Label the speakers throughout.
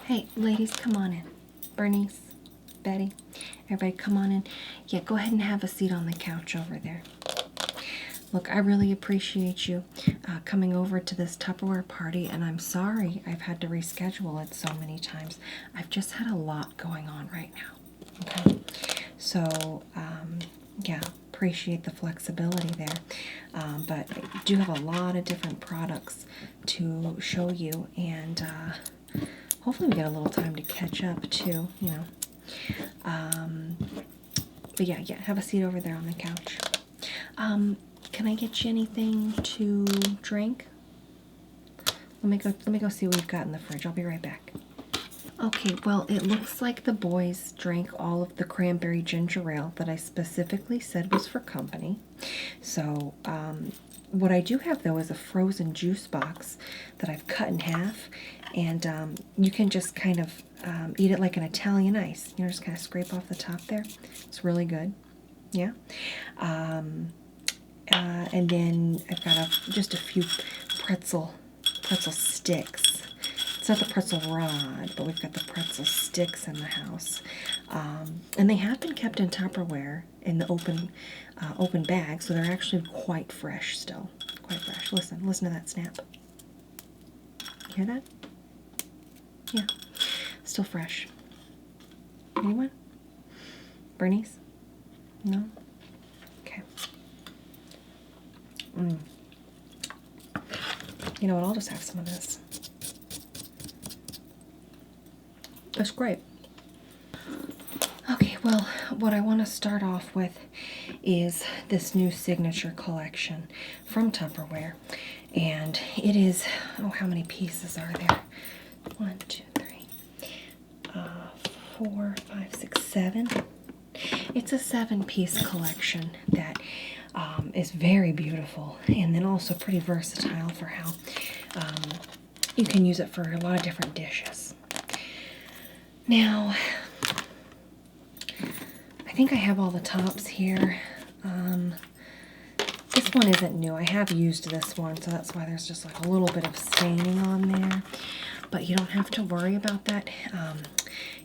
Speaker 1: Hey, ladies, come on in. Bernice, Betty, everybody come on in. Yeah, go ahead and have a seat on the couch over there. Look, I really appreciate you coming over to this Tupperware party, and I'm sorry I've had to reschedule it so many times. I've just had a lot going on right now, okay? So, yeah, appreciate the flexibility there. But I do have a lot of different products to show you, and hopefully we get a little time to catch up too, you know. But yeah, have a seat over there on the couch. Can I get you anything to drink? Let me go see what we've got in the fridge. I'll be right back. Okay, well, it looks like the boys drank all of the cranberry ginger ale that I specifically said was for company. So, what I do have, though, is a frozen juice box that I've cut in half, and you can just kind of eat it like an Italian ice. You know, just kind of scrape off the top there. It's really good. Yeah. And then I've got just a few pretzel sticks. It's not the pretzel rod, but we've got the pretzel sticks in the house. And they have been kept in Tupperware in the open bag, so they're actually quite fresh still. Quite fresh. Listen to that snap. Hear that? Yeah. Still fresh. Anyone? Bernice? No? Okay. You know what? I'll just have some of this. That's great. Okay, well, what I want to start off with is this new signature collection from Tupperware. And it is, how many pieces are there? 1, 2, 3, 4, 5, 6, 7. It's a 7-piece collection that is very beautiful, and then also pretty versatile for how you can use it for a lot of different dishes. Now, I think I have all the tops here. This one isn't new. I have used this one, so that's why there's just like a little bit of staining on there. But you don't have to worry about that.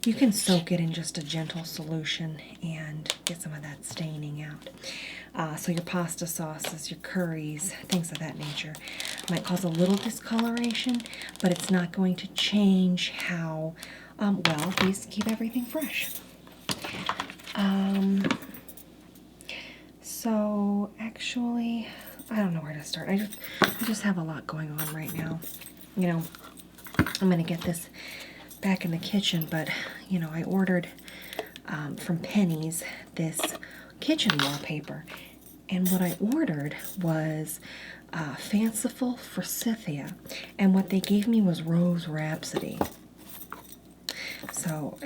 Speaker 1: You can soak it in just a gentle solution and get some of that staining out. So your pasta sauces, your curries, things of that nature might cause a little discoloration, but it's not going to change how well these keep everything fresh. So actually, I don't know where to start. I just have a lot going on right now. You know, I'm gonna get this back in the kitchen, but you know, I ordered from Penny's this kitchen wallpaper, and what I ordered was fanciful forsythia, and what they gave me was Rose Rhapsody. So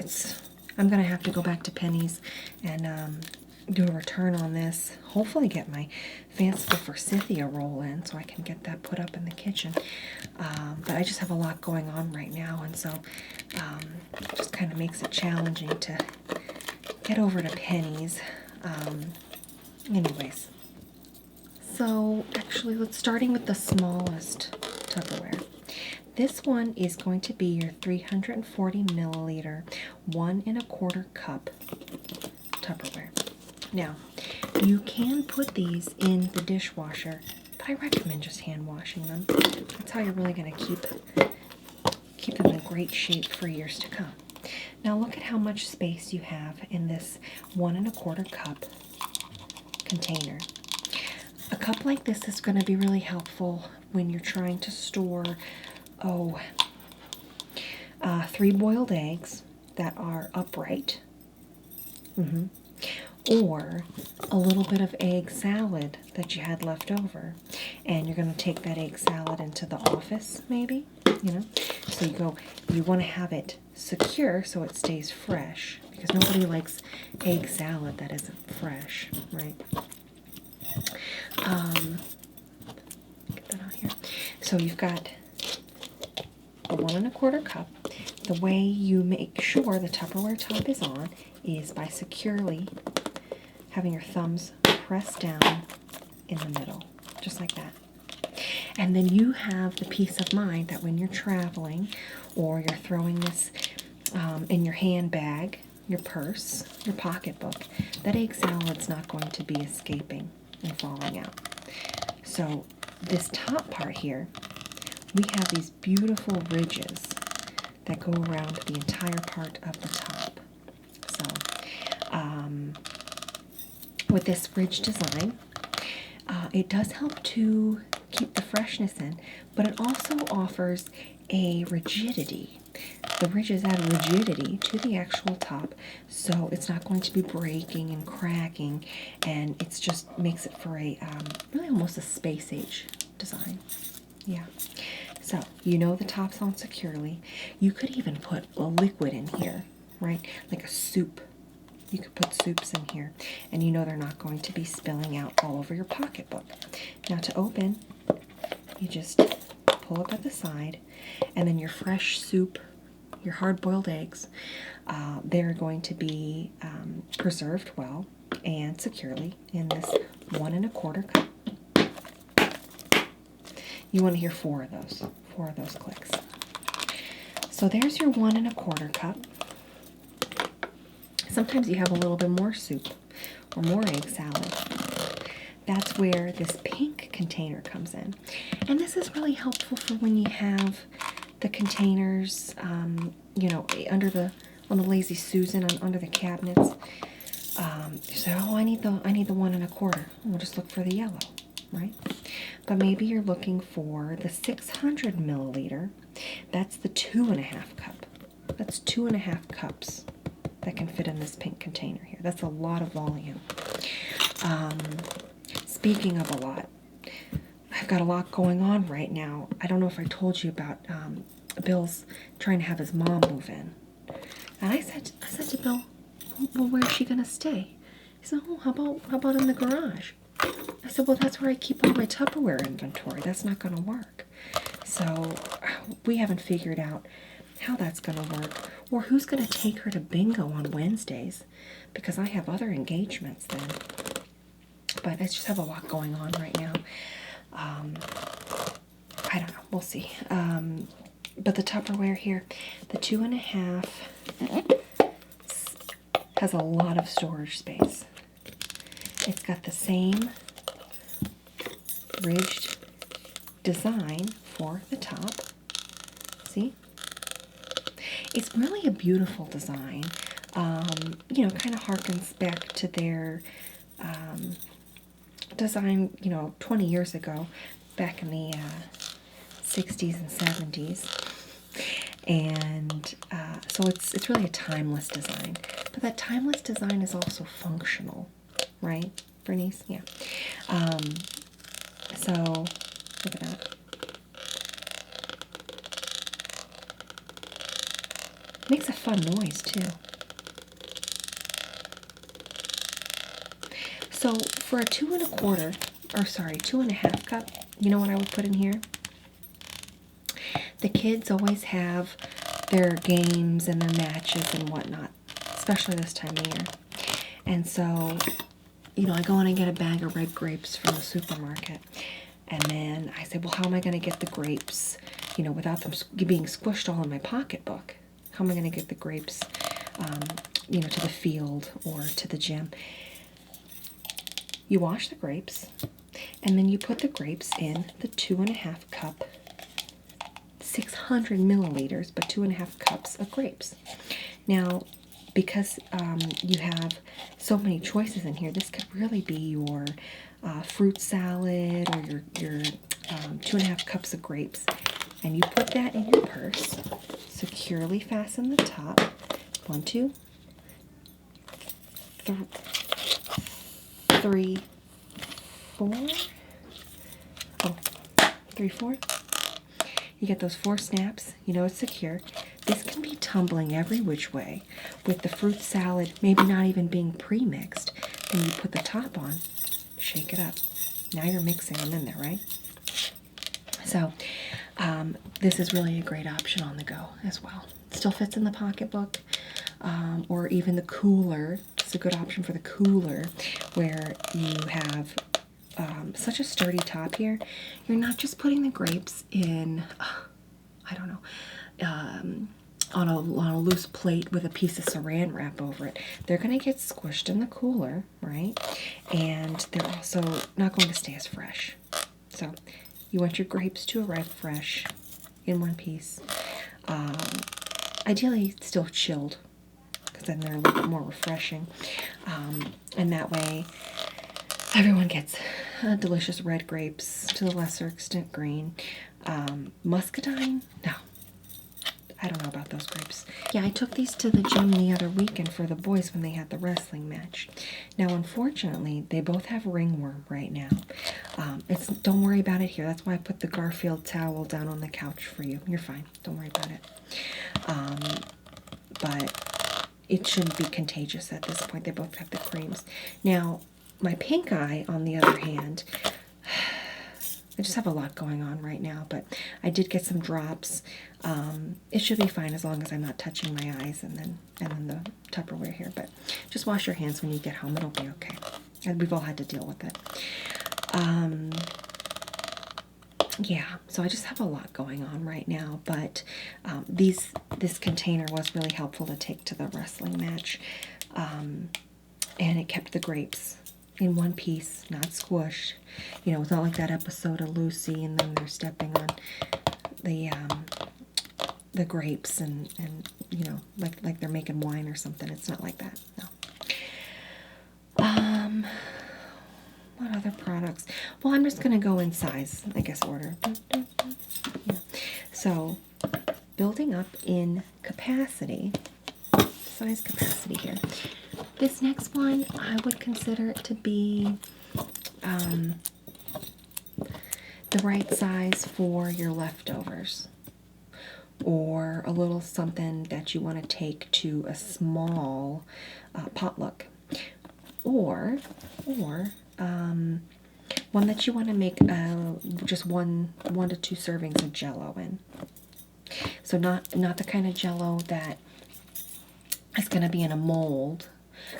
Speaker 1: I'm gonna have to go back to Penny's and do a return on this. Hopefully get my fanciful forsythia roll in so I can get that put up in the kitchen. But I just have a lot going on right now, and so it just kind of makes it challenging to get over to Penny's. Anyways, so actually starting with the smallest Tupperware. This one is going to be your 340 milliliter, 1 1/4 cup Tupperware. Now, you can put these in the dishwasher, but I recommend just hand washing them. That's how you're really going to keep them in great shape for years to come. Now look at how much space you have in this 1 1/4 cup container. A cup like this is going to be really helpful when you're trying to store 3 boiled eggs that are upright, or a little bit of egg salad that you had left over, and you're going to take that egg salad into the office, maybe, you know. So you want to have it secure so it stays fresh, because nobody likes egg salad that isn't fresh, right? Get that out here. So you've got a 1 1/4 cup. The way you make sure the Tupperware top is on is by securely having your thumbs pressed down in the middle, just like that. And then you have the peace of mind that when you're traveling or you're throwing this in your handbag, your purse, your pocketbook, that egg salad's not going to be escaping and falling out. So this top part here, we have these beautiful ridges that go around the entire part of the top. So with this ridge design, it does help to keep the freshness in, but it also offers a rigidity. The ridges add rigidity to the actual top, so it's not going to be breaking and cracking, and it's just makes it for a really almost a space age design. Yeah. So you know the top's on securely. You could even put a liquid in here, right? Like a soup. You could put soups in here, and you know they're not going to be spilling out all over your pocketbook. Now to open, you just pull up at the side, and then your fresh soup, your hard-boiled eggs, they're going to be preserved well and securely in this 1 1/4 cup. You want to hear 4 of those clicks. So there's your 1 1/4 cup. Sometimes you have a little bit more soup or more egg salad. That's where this pink container comes in. And this is really helpful for when you have the containers, you know, on the Lazy Susan, under the cabinets. So, oh, I need the 1 1/4. We'll just look for the yellow, right? But maybe you're looking for the 600 milliliter. That's the 2 1/2 cup. That's 2 1/2 cups that can fit in this pink container here. That's a lot of volume. Speaking of a lot, I've got a lot going on right now. I don't know if I told you about Bill's trying to have his mom move in. And I said to Bill, well, where's she gonna stay? He said, oh, how about in the garage? I said, well, that's where I keep all my Tupperware inventory. That's not gonna work. So we haven't figured out how that's gonna work, or who's gonna take her to bingo on Wednesdays, because I have other engagements then. But I just have a lot going on right now. I don't know. We'll see. But the Tupperware here, the 2 1/2 has a lot of storage space. It's got the same ridged design for the top. See? It's really a beautiful design. You know, kind of harkens back to their design, you know, 20 years ago, back in the 60s and 70s. And so it's really a timeless design. But that timeless design is also functional, right, Bernice? Yeah. So, look at that. Makes a fun noise, too. So, for a 2 1/2 cup, you know what I would put in here? The kids always have their games and their matches and whatnot, especially this time of year. And so, you know, I go in and get a bag of red grapes from the supermarket. And then I say, well, how am I going to get the grapes, you know, without them being squished all in my pocketbook? How am I going to get the grapes, you know, to the field or to the gym? You wash the grapes, and then you put the grapes in the 2 1/2 cup, 600 milliliters, but 2 1/2 cups of grapes. Now, because you have so many choices in here, this could really be your fruit salad or your 2 1/2 cups of grapes. And you put that in your purse, securely fasten the top. 1, 2, 3, 4. Oh, 3, 4. You get those 4 snaps. You know it's secure. This can be tumbling every which way with the fruit salad maybe not even being pre-mixed. Then you put the top on, shake it up. Now you're mixing them in there, right? So this is really a great option on the go as well. Still fits in the pocketbook, or even the cooler. It's a good option for the cooler where you have such a sturdy top here. You're not just putting the grapes in, I don't know, on a loose plate with a piece of saran wrap over it. They're going to get squished in the cooler, right? And they're also not going to stay as fresh. So you want your grapes to arrive fresh in one piece. Ideally still chilled, because then they're a little bit more refreshing. And that way everyone gets delicious red grapes, to the lesser extent green. Muscadine? No. I don't know about those grapes. Yeah, I took these to the gym the other weekend for the boys when they had the wrestling match. Now, unfortunately, they both have ringworm right now. Don't worry about it here. That's why I put the Garfield towel down on the couch for you. You're fine. Don't worry about it. But it shouldn't be contagious at this point. They both have the creams. Now, my pink eye, on the other hand, I just have a lot going on right now, but I did get some drops. It should be fine as long as I'm not touching my eyes and then the Tupperware here. But just wash your hands when you get home. It'll be okay. And we've all had to deal with it. Yeah, so I just have a lot going on right now. But this container was really helpful to take to the wrestling match. And it kept the grapes in one piece, not squished. You know, it's not like that episode of Lucy and then they're stepping on the grapes and you know, like they're making wine or something. It's not like that, no. What other products? Well, I'm just gonna go in size, I guess, order. Yeah. So, building up in capacity, size capacity here. This next one, I would consider it to be the right size for your leftovers, or a little something that you want to take to a small potluck, or one that you want to make just one to two servings of Jell-O in. So not the kind of Jell-O that is going to be in a mold,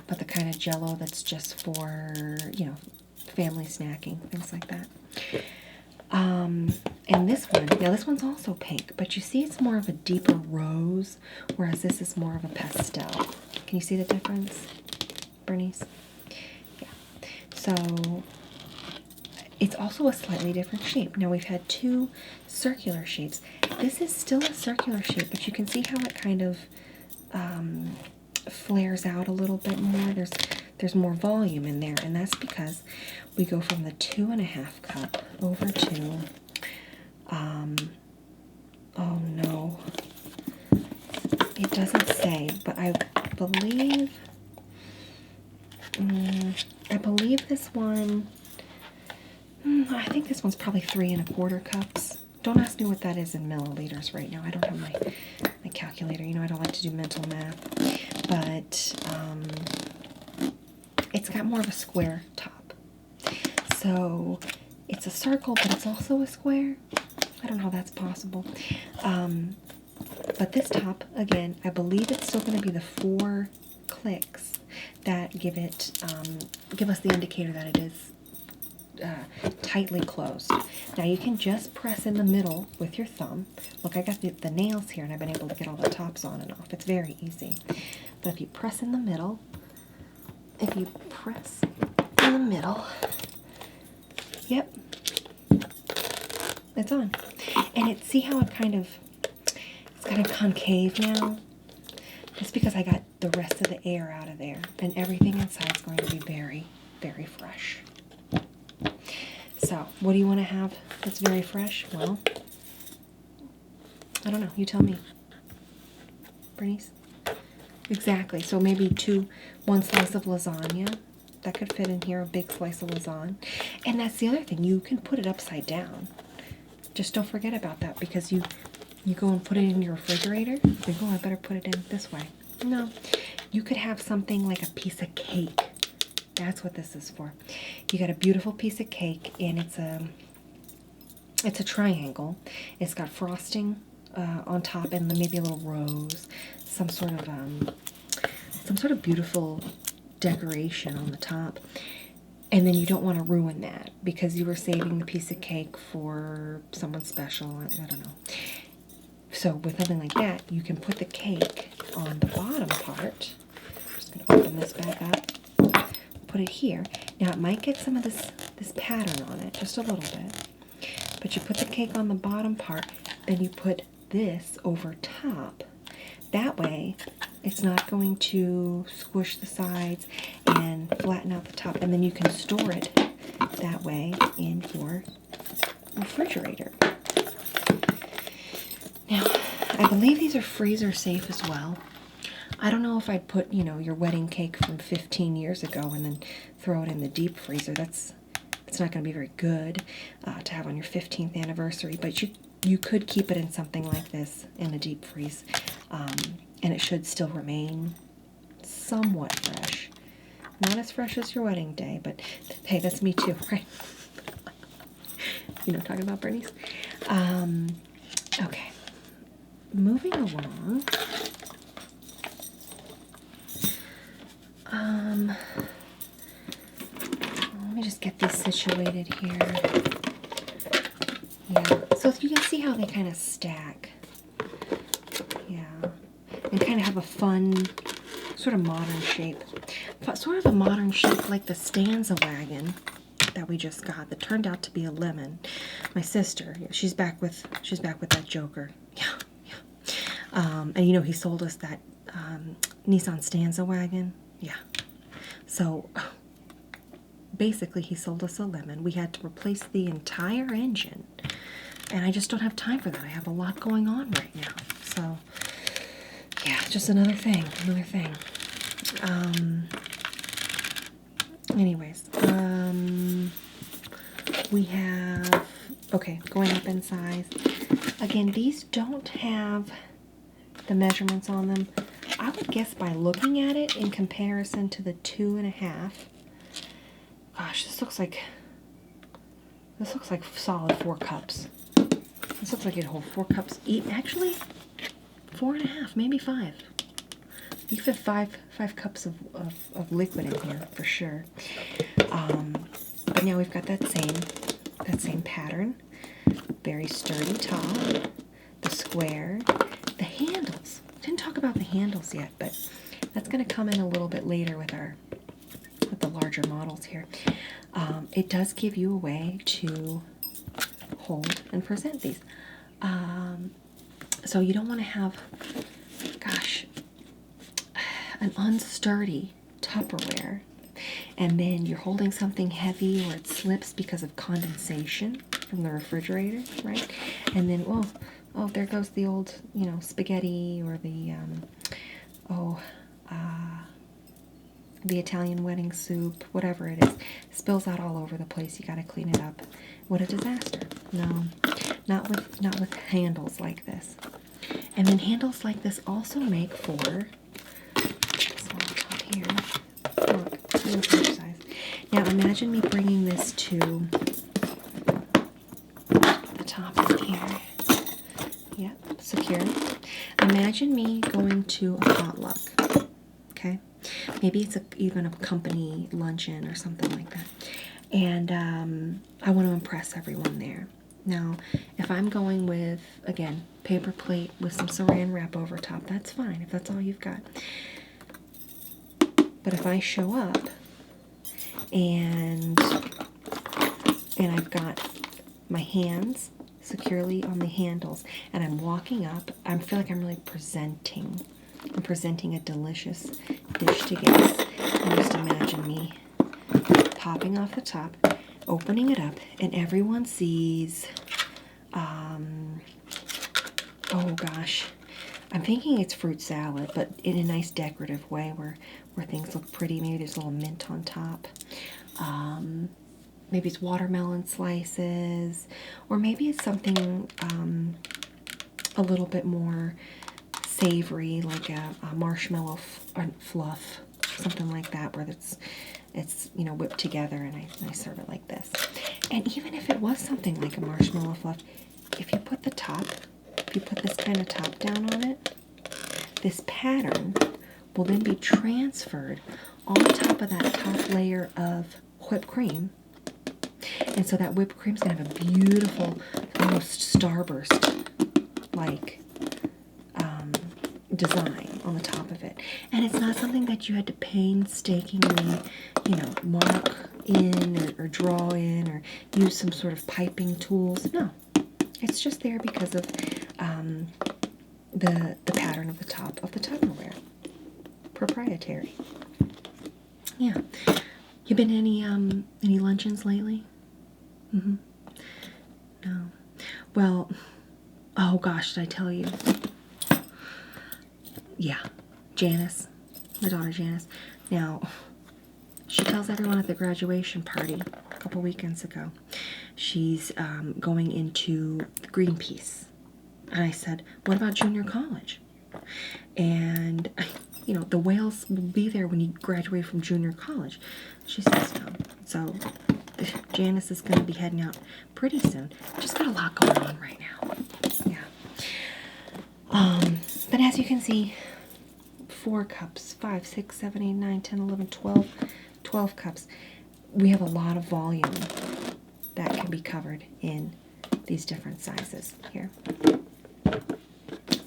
Speaker 1: but the kind of Jell-O that's just for, you know, family snacking, things like that. And this one, now this one's also pink, but you see it's more of a deeper rose, whereas this is more of a pastel. Can you see the difference, Bernice? Yeah. So it's also a slightly different shape. Now we've had two circular shapes. This is still a circular shape, but you can see how it kind of flares out a little bit more. There's more volume in there, and that's because we go from the 2.5 cup over to oh no, it doesn't say, but I believe this one, I think this one's probably 3.25 cups. Don't ask me what that is in milliliters right now. I don't have my calculator. You know, I don't like to do mental math. But it's got more of a square top. So it's a circle, but it's also a square. I don't know how that's possible. But this top, again, I believe it's still going to be the 4 clicks that give us the indicator that it is tightly closed. Now you can just press in the middle with your thumb. Look, I got the nails here and I've been able to get all the tops on and off. It's very easy. But if you press in the middle, yep, it's on. And see how it's kind of concave now? It's because I got the rest of the air out of there, and everything inside is going to be very, very fresh. So, what do you want to have that's very fresh? Well, I don't know. You tell me. Bernice? Exactly. So maybe one slice of lasagna. That could fit in here, a big slice of lasagna. And that's the other thing. You can put it upside down. Just don't forget about that, because you go and put it in your refrigerator. You think, oh, I better put it in this way. No. You could have something like a piece of cake. That's what this is for. You got a beautiful piece of cake, and it's a triangle. It's got frosting on top, and maybe a little rose, some sort of beautiful decoration on the top. And then you don't want to ruin that because you were saving the piece of cake for someone special. I don't know. So with something like that, you can put the cake on the bottom part. I'm just going to open this back up. Put it here. Now it might get some of this pattern on it, just a little bit. But you put the cake on the bottom part, then you put this over top. That way, it's not going to squish the sides and flatten out the top. And then you can store it that way in your refrigerator. Now, I believe these are freezer safe as well. I don't know if I'd put, you know, your wedding cake from 15 years ago and then throw it in the deep freezer. It's not going to be very good to have on your 15th anniversary, but you could keep it in something like this in a deep freeze, and it should still remain somewhat fresh. Not as fresh as your wedding day, but hey, that's me too, right? You know what I'm talking about, Bernice? Okay, moving along. Let me just get these situated here. Yeah, so you can see how they kind of stack. Yeah, and kind of have a fun, sort of modern shape. But sort of a modern shape like the stanza wagon that we just got that turned out to be a lemon. My sister, she's back with that Joker. Yeah. And you know, he sold us that Nissan Stanza wagon. Yeah. So basically he sold us a lemon. We had to replace the entire engine. And I just don't have time for that. I have a lot going on right now. So yeah, just another thing. Anyways, we have, okay, going up in size. Again, these don't have the measurements on them. I would guess by looking at it in comparison to the 2.5. Gosh, this looks like solid 4 cups. This looks like it'd hold 4 cups each. Actually, 4.5, maybe 5. You could have five cups of liquid in here for sure. But now we've got that same pattern. Very sturdy top. The square. The handles. Didn't talk about the handles yet, but that's going to come in a little bit later with the larger models here. It does give you a way to hold and present these. So you don't want to have, gosh, an unsturdy Tupperware, and then you're holding something heavy or it slips because of condensation from the refrigerator, right? And then, oh, there goes the old, you know, spaghetti or the Italian wedding soup, whatever it is, spills out all over the place. You got to clean it up. What a disaster. No, not with handles like this. And then handles like this also make for this one on top here. Look, size. Now imagine me bringing this to the top of here. Yep, secure. Imagine me going to a potluck. Okay, maybe it's even a company luncheon or something like that, and I want to impress everyone there. Now, if I'm going with, again, paper plate with some saran wrap over top, that's fine if that's all you've got. But if I show up and I've got my hands securely on the handles and I'm walking up, I feel like I'm really presenting. I'm presenting a delicious dish to guests. And just imagine me popping off the top, opening it up, and everyone sees, oh gosh, I'm thinking it's fruit salad, but in a nice decorative way where things look pretty. Maybe there's a little mint on top. Maybe it's watermelon slices, or maybe it's something a little bit more savory, like a marshmallow fluff, something like that, where it's you know, whipped together, and I serve it like this. And even if it was something like a marshmallow fluff, if you put this kind of top down on it, this pattern will then be transferred on top of that top layer of whipped cream. And so that whipped cream's gonna have a beautiful, almost starburst like design on the top of it. And it's not something that you had to painstakingly, mark in or draw in or use some sort of piping tools. No, it's just there because of the pattern of the top of the Tupperware. Proprietary. Yeah. You been to any luncheons lately? No. Well, oh gosh, did I tell you? Yeah, Janice, my daughter Janice. Now, she tells everyone at the graduation party a couple weekends ago, she's going into Greenpeace. And I said, what about junior college? And, the whales will be there when you graduate from junior college. She says no. So, Janice is going to be heading out pretty soon. Just got a lot going on right now. Yeah. But as you can see, 4 cups, 5, 6, 7, 8, 9, 10, 11, 12 cups. We have a lot of volume that can be covered in these different sizes here. And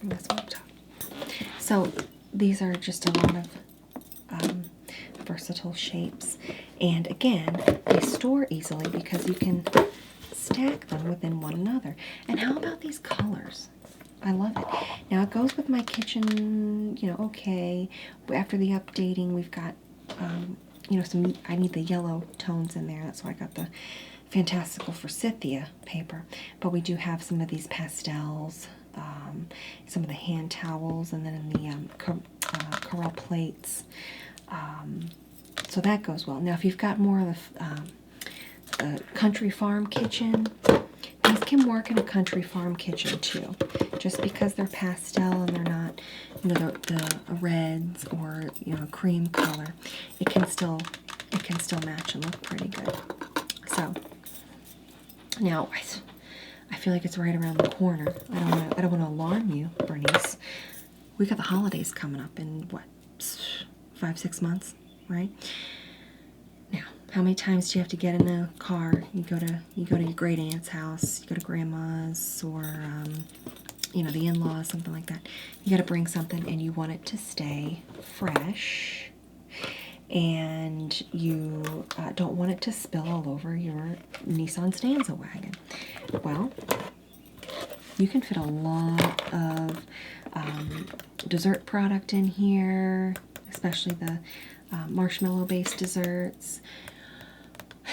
Speaker 1: that's one top. So these are just a lot of versatile shapes. And again, they store easily because you can stack them within one another. And how about these colors? I love it. Now it goes with my kitchen, okay. After the updating, we've got, I need the yellow tones in there. That's why I got the Fantastical Forsythia paper. But we do have some of these pastels, some of the hand towels, and then in the Corel plates. So that goes well. Now if you've got more of the country farm kitchen, these can work in a country farm kitchen too. Just because they're pastel and they're not, the reds or cream color, it can still match and look pretty good. So now I feel like it's right around the corner. I don't want to alarm you, Bernice. We got the holidays coming up in what, 5-6 months, right? Now, how many times do you have to get in a car? You go to your great aunt's house, you go to grandma's, or the in-laws, something like that. You got to bring something, and you want it to stay fresh, and you don't want it to spill all over your Nissan Stanza wagon. Well, you can fit a lot of dessert product in here, especially the marshmallow-based desserts.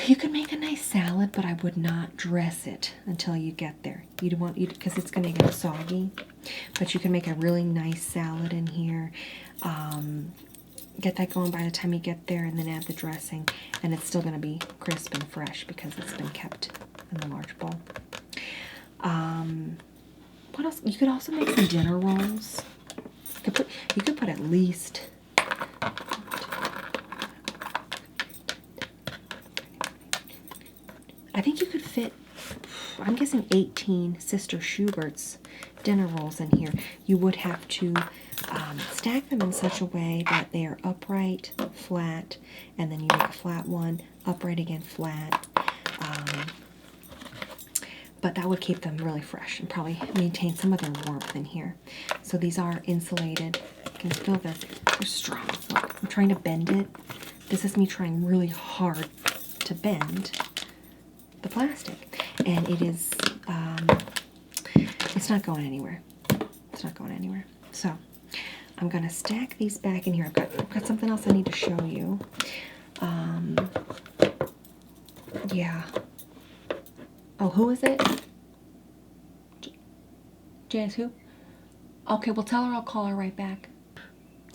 Speaker 1: You can make a nice salad, but I would not dress it until you get there. You'd want because it's going to get soggy. But you can make a really nice salad in here. Get that going by the time you get there, and then add the dressing, and it's still going to be crisp and fresh because it's been kept in the large bowl. What else? You could also make some dinner rolls. You could put at least. I think you could fit, I'm guessing 18 Sister Schubert's dinner rolls in here. You would have to stack them in such a way that they are upright, flat, and then you make a flat one, upright again, flat. But that would keep them really fresh and probably maintain some of their warmth in here. So these are insulated. You can feel they're strong. Look, I'm trying to bend it. This is me trying really hard to bend the plastic, and it is it's not going anywhere. It's not going anywhere. So I'm gonna stack these back in here. I've got something else I need to show you. Yeah. Oh, who is it? Janice who? Okay, well tell her I'll call her right back.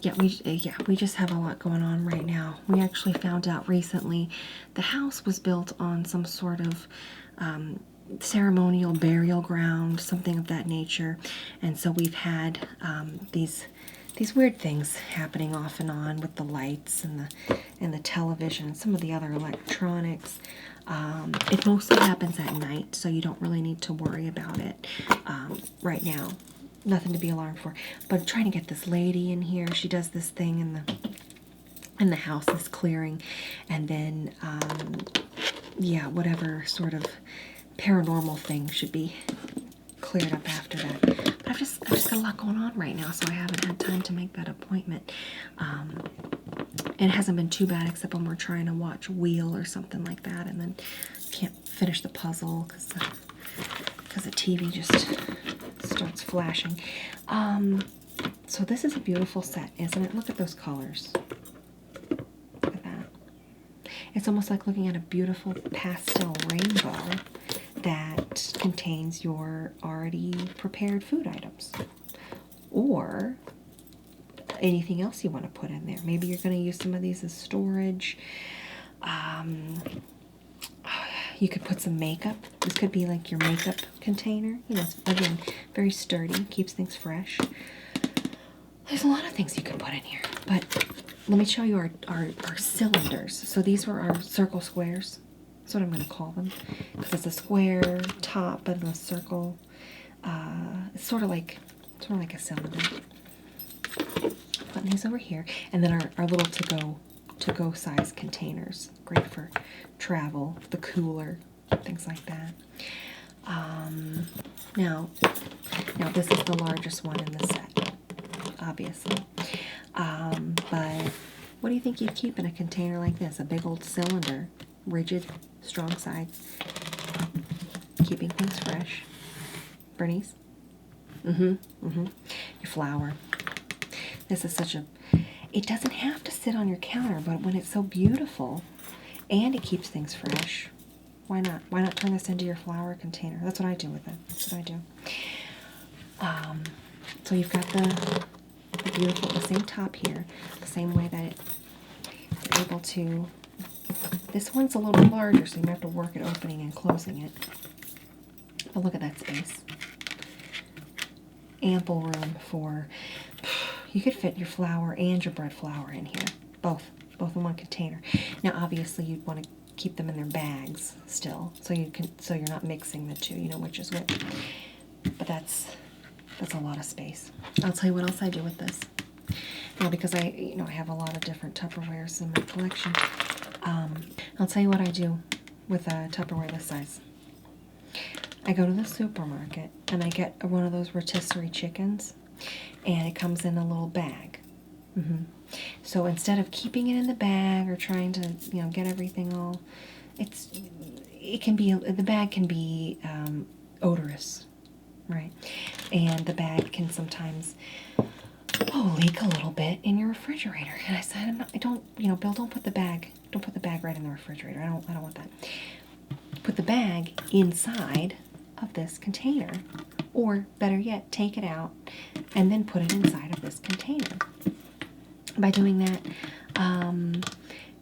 Speaker 1: Yeah, we just have a lot going on right now. We actually found out recently the house was built on some sort of ceremonial burial ground, something of that nature, and so we've had these weird things happening off and on with the lights and the television and some of the other electronics. It mostly happens at night, so you don't really need to worry about it right now. Nothing to be alarmed for. But I'm trying to get this lady in here. She does this thing in the house, this clearing, and then yeah, whatever sort of paranormal thing should be cleared up after that. But I've I've just got a lot going on right now, so I haven't had time to make that appointment. It hasn't been too bad, except when we're trying to watch Wheel or something like that, and then can't finish the puzzle because the TV just starts flashing. So this is a beautiful set, isn't it? Look at those colors. Look at that. It's almost like looking at a beautiful pastel rainbow that contains your already prepared food items, or anything else you want to put in there. Maybe you're going to use some of these as storage. You could put some makeup. This could be like your makeup container. You know, it's, again, very sturdy, keeps things fresh. There's a lot of things you could put in here, but let me show you our cylinders. So these were our circle squares. That's what I'm going to call them, because it's a square top and a circle. It's sort of like a cylinder. Putting these over here, and then our little to-go size containers, great for travel, the cooler, things like that. Now this is the largest one in the set, obviously. But what do you think you'd keep in a container like this? A big old cylinder, rigid, strong sides, keeping things fresh. Bernice? Your flour. This is such a, it doesn't have to sit on your counter, but when it's so beautiful and it keeps things fresh, why not? Why not turn this into your flour container? That's what I do with it. That's what I do. So you've got the beautiful, the same top here, the same way that you're able to, this one's a little larger, so you have to work at opening and closing it. But look at that space. Ample room for, you could fit your flour and your bread flour in here, both in one container. Now obviously you'd want to keep them in their bags still, so you're not mixing the two, you know which is which. But that's a lot of space. I'll tell you what else I do with this. Now, because I have a lot of different Tupperwares in my collection, I'll tell you what I do with a Tupperware this size. I go to the supermarket and I get one of those rotisserie chickens, and it comes in a little bag. So instead of keeping it in the bag or trying to get everything all, the bag can be odorous, right? And the bag can sometimes leak a little bit in your refrigerator. And I said, Bill, don't put the bag right in the refrigerator. I don't want that. Put the bag inside of this container, or better yet, take it out and then put it inside of this container. By doing that,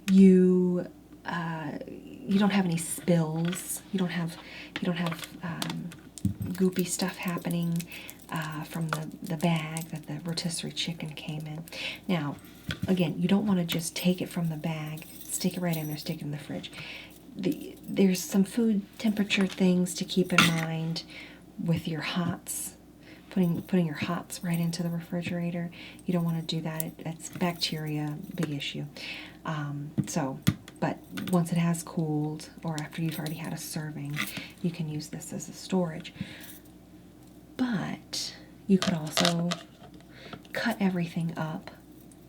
Speaker 1: you don't have any spills. You don't have goopy stuff happening from the bag that the rotisserie chicken came in. Now, again, you don't want to just take it from the bag, stick it right in there, stick it in the fridge. There's some food temperature things to keep in mind with your hots. Putting your hots right into the refrigerator. You don't want to do that. It's bacteria, big issue. But once it has cooled, or after you've already had a serving, you can use this as a storage. But you could also cut everything up,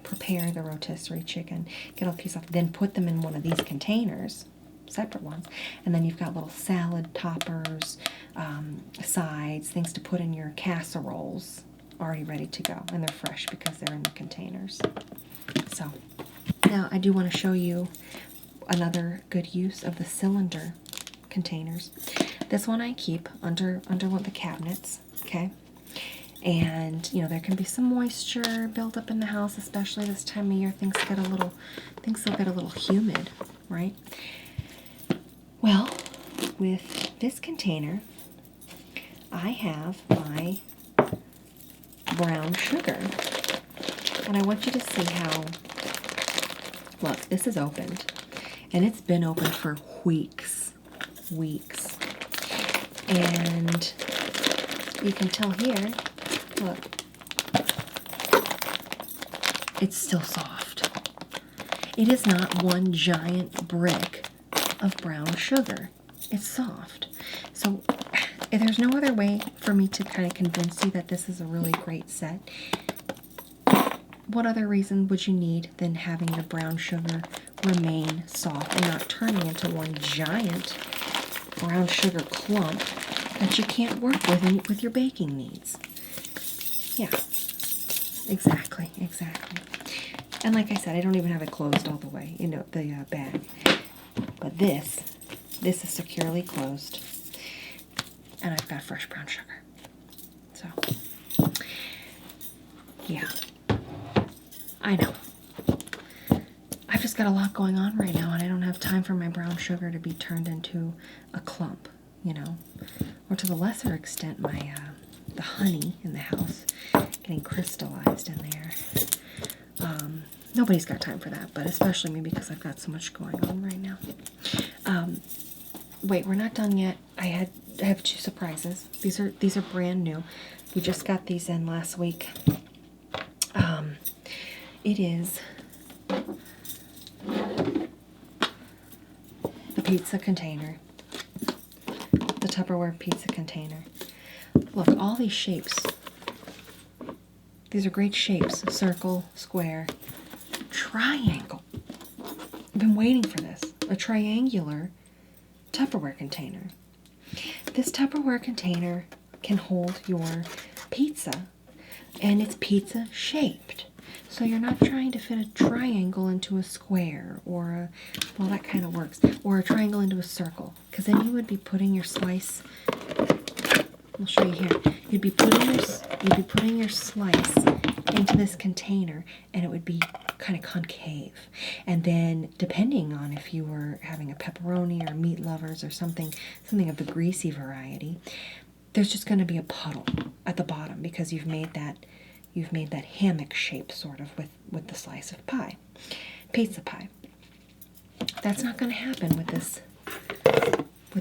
Speaker 1: prepare the rotisserie chicken, get all the pieces off, then put them in one of these containers, separate ones, and then you've got little salad toppers, sides, things to put in your casseroles already ready to go, and they're fresh because they're in the containers. So now I do want to show you another good use of the cylinder containers. This one I keep under one of the cabinets, okay? And there can be some moisture built up in the house, especially this time of year. Things will get a little humid, right? Well, with this container, I have my brown sugar. And I want you to see how, look, this is opened. And it's been open for weeks. And you can tell here, look, it's still soft. It is not one giant brick of brown sugar. It's soft. So If there's no other way for me to kind of convince you that this is a really great set, what other reason would you need than having your brown sugar remain soft and not turning into one giant brown sugar clump that you can't work with your baking needs? Yeah, exactly. And like I said, I don't even have it closed all the way, the bag. But this is securely closed, and I've got fresh brown sugar. So, yeah, I know. I've just got a lot going on right now, and I don't have time for my brown sugar to be turned into a clump, or to the lesser extent, my the honey in the house getting crystallized in there. Nobody's got time for that, but especially me because I've got so much going on right now. Wait, we're not done yet. I have 2 surprises. These are brand new. We just got these in last week. It is the pizza container. The Tupperware pizza container. Look, all these shapes. These are great shapes. Circle, square, triangle. I've been waiting for this. A triangular Tupperware container. This Tupperware container can hold your pizza, and it's pizza shaped. So you're not trying to fit a triangle into a square, or well, that kind of works, or a triangle into a circle, because then you would be putting your slice. I'll show you here. You'd be putting your slice into this container, and it would be kind of concave. And then, depending on if you were having a pepperoni or meat lovers or something of the greasy variety, there's just going to be a puddle at the bottom because you've made that hammock shape sort of with the slice of pie, pizza pie. That's not going to happen with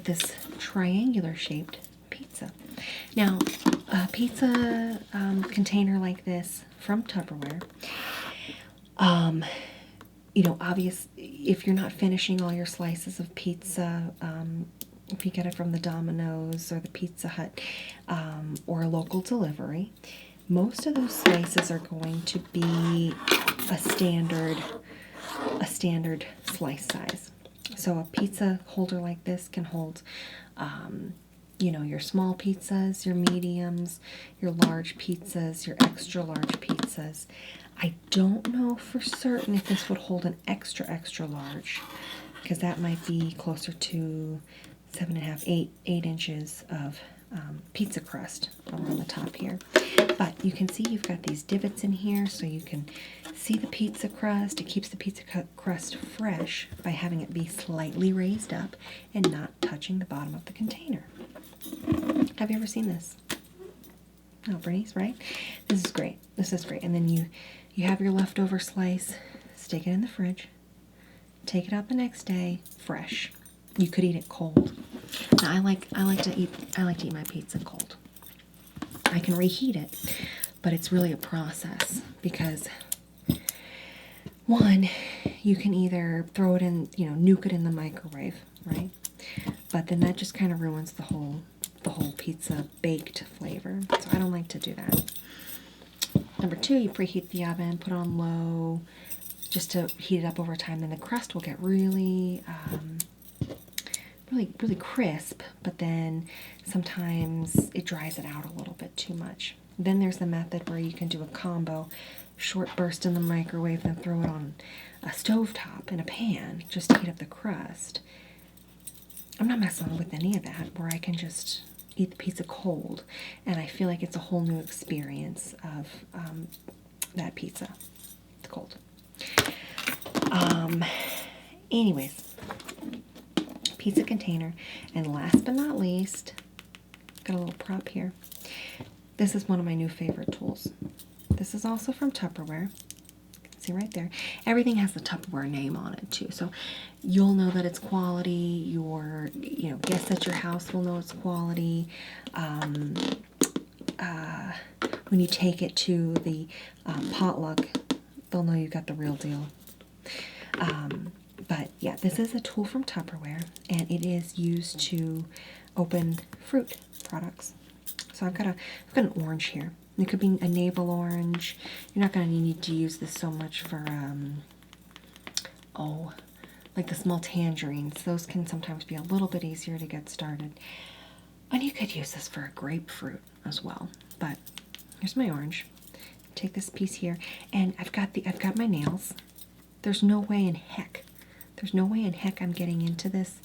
Speaker 1: this triangular shaped pizza. Now, a pizza container like this from Tupperware, if you're not finishing all your slices of pizza, if you get it from the Domino's or the Pizza Hut, or a local delivery, most of those slices are going to be a standard slice size. So a pizza holder like this can hold, your small pizzas, your mediums, your large pizzas, your extra large pizzas. I don't know for certain if this would hold an extra large, because that might be closer to 7.5, 8 inches of pizza crust around the top here. But you can see you've got these divots in here so you can see the pizza crust. It keeps the pizza crust fresh by having it be slightly raised up and not touching the bottom of the container. Have you ever seen this? No, Bernice, right? This is great. And then you have your leftover slice, stick it in the fridge, take it out the next day, fresh. You could eat it cold. Now I like to eat my pizza cold. I can reheat it, but it's really a process because, one, you can either throw it in, nuke it in the microwave, right? But then that just kind of ruins the whole pizza baked flavor. So I don't like to do that. Number 2, you preheat the oven, put it on low, just to heat it up over time. Then the crust will get really crisp, but then sometimes it dries it out a little bit too much. Then there's the method where you can do a combo, short burst in the microwave, then throw it on a stovetop in a pan just to heat up the crust. I'm not messing with any of that, where I can just eat the pizza cold, and I feel like it's a whole new experience of that pizza. It's cold. Anyways, pizza container, and last but not least, got a little prop here. This is one of my new favorite tools. This is also from Tupperware. You can see right there. Everything has the Tupperware name on it too, so you'll know that it's quality. Your guests at your house will know it's quality. When you take it to the potluck, they'll know you got the real deal. But yeah, this is a tool from Tupperware, and it is used to open fruit products. So I've got an orange here. It could be a navel orange. You're not going to need to use this so much for, like the small tangerines. Those can sometimes be a little bit easier to get started. And you could use this for a grapefruit as well. But here's my orange. Take this piece here, and I've got my nails. There's no way in heck I'm getting into this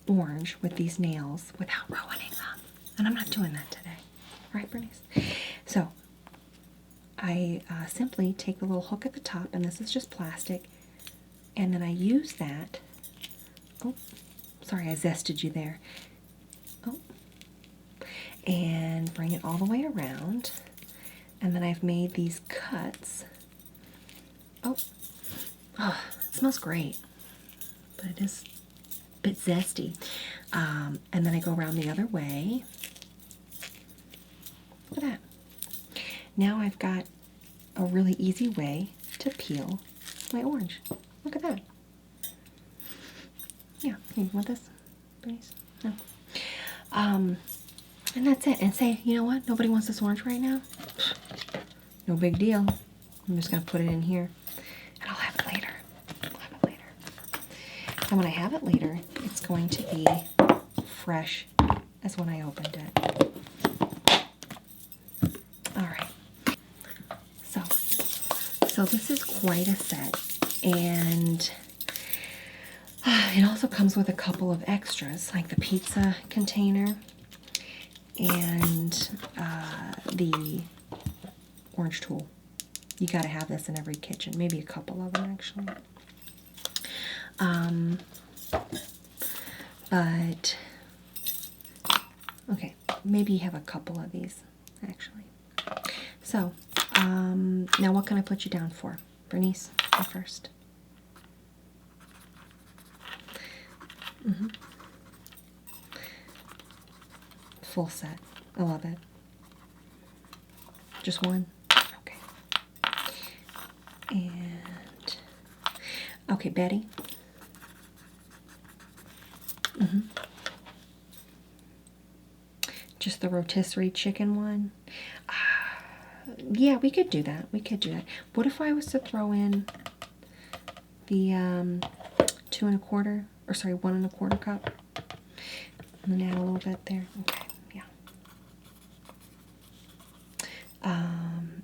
Speaker 1: orange with these nails without ruining them. And I'm not doing that today. Right, Bernice? So I simply take the little hook at the top, and this is just plastic, and then I use that. Oh, sorry, I zested you there. Oh, and bring it all the way around, and then I've made these cuts. Oh, it smells great, but it is a bit zesty. And then I go around the other way. Look at that. Now I've got a really easy way to peel my orange. Look at that. Yeah, you want this, please? No. And that's it. And say, you know what? Nobody wants this orange right now. No big deal. I'm just going to put it in here. And I'll have it later. And when I have it later, it's going to be fresh as when I opened it. All right. So this is quite a set. And it also comes with a couple of extras, like the pizza container and the orange tool. You got to have this in every kitchen, maybe a couple of them actually. But okay, maybe you have a couple of these actually. So now what can I put you down for? Bernice, go first. Full set. I love it. Just one? Okay. And okay, Betty. Just the rotisserie chicken one? Yeah, we could do that. What if I was to throw in the 2 1/4, or sorry, 1 1/4 cup? And then add a little bit there. Okay, yeah.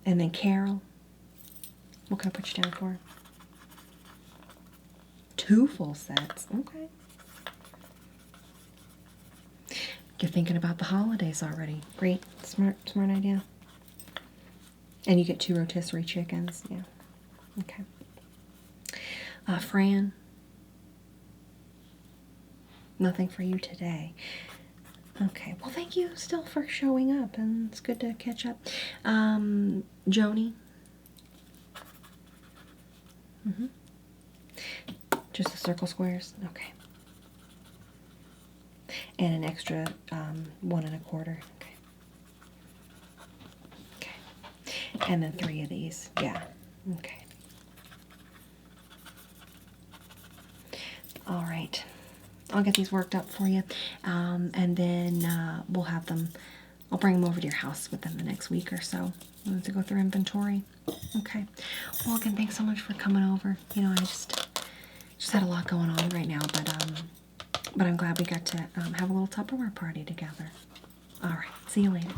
Speaker 1: And then Carol, what can I put you down for? 2 full sets. Okay. You're thinking about the holidays already. Great, smart idea. And you get 2 rotisserie chickens. Yeah. Okay. Fran, nothing for you today. Okay. Well, thank you still for showing up, and it's good to catch up. Joni. Just the circle squares. Okay. And an extra 1 1/4. Okay. Okay. And then 3 of these. Yeah. Okay. All right. I'll get these worked up for you. And then we'll have them, I'll bring them over to your house within the next week or so. We'll have to go through inventory. Okay. Well, again, thanks so much for coming over. You know, I just had a lot going on right now, but I'm glad we got to have a little Tupperware party together. All right. See you later.